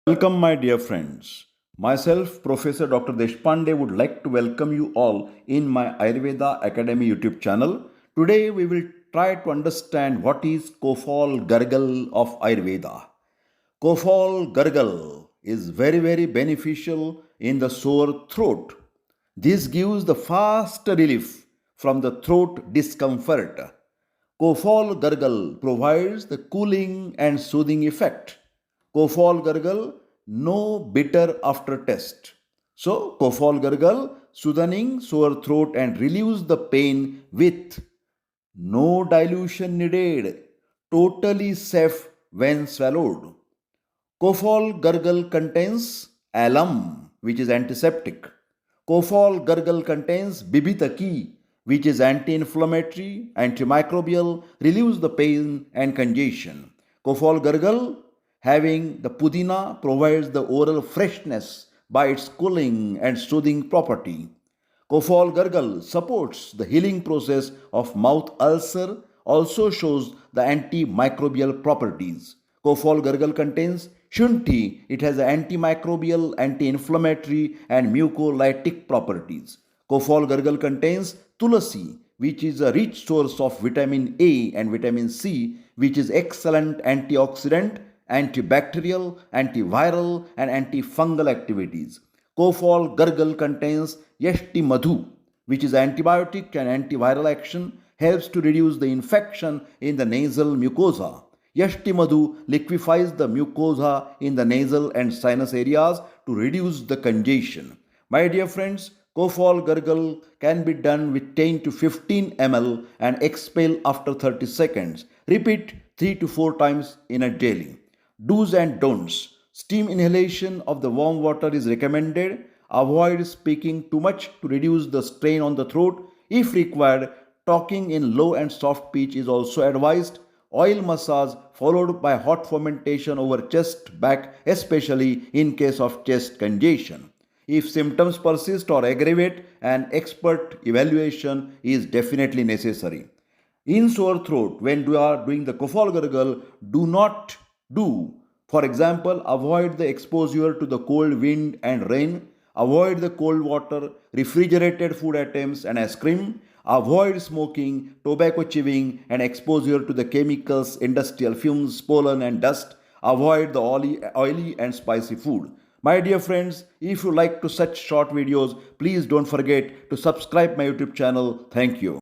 Welcome, my dear friends. Myself, Professor Dr. Deshpande, would like to welcome you all in my Ayurveda Academy YouTube channel. Today, we will try to understand what is Kofol gargal of Ayurveda. Kofol gargal is very beneficial in the sore throat. This gives the fast relief from the throat discomfort. Kofol gargle provides the cooling and soothing effect. Kofol gargle, no bitter aftertaste. So, Kofol gargle, soothing sore throat and relieves the pain with no dilution needed, totally safe when swallowed. Kofol gargle contains alum, which is antiseptic. Kofol gargle contains bibitaki, which is anti-inflammatory, antimicrobial, relieves the pain and congestion. Kofol gargle, having the pudina, provides the oral freshness by its cooling and soothing property. Kofol gargle supports the healing process of mouth ulcer, also shows the antimicrobial properties. Kofol gargle contains shunti. It has antimicrobial, anti-inflammatory and mucolytic properties. Kofol gargle contains tulasi, which is a rich source of vitamin A and vitamin C, which is excellent antioxidant, antibacterial, antiviral and antifungal activities. Kofol gargle contains yashti madhu, which is antibiotic and antiviral action, helps to reduce the infection in the nasal mucosa. Yashti madhu liquefies the mucosa in the nasal and sinus areas to reduce the congestion. My dear friends, Kofol gargle can be done with 10 to 15 ml and expel after 30 seconds. Repeat 3 to 4 times in a daily. Do's and don'ts. Steam inhalation of the warm water is recommended. Avoid speaking too much to reduce the strain on the throat. If required, talking in low and soft pitch is also advised. Oil massage followed by hot fermentation over chest back, especially in case of chest congestion. If symptoms persist or aggravate, an expert evaluation is definitely necessary. In sore throat, when you are doing the Kofol gargle, do not do. For example, avoid the exposure to the cold wind and rain. Avoid the cold water, refrigerated food items and ice cream. Avoid smoking, tobacco chewing and exposure to the chemicals, industrial fumes, pollen and dust. Avoid the oily and spicy food. My dear friends, if you like to such short videos, please don't forget to subscribe my YouTube channel. Thank you.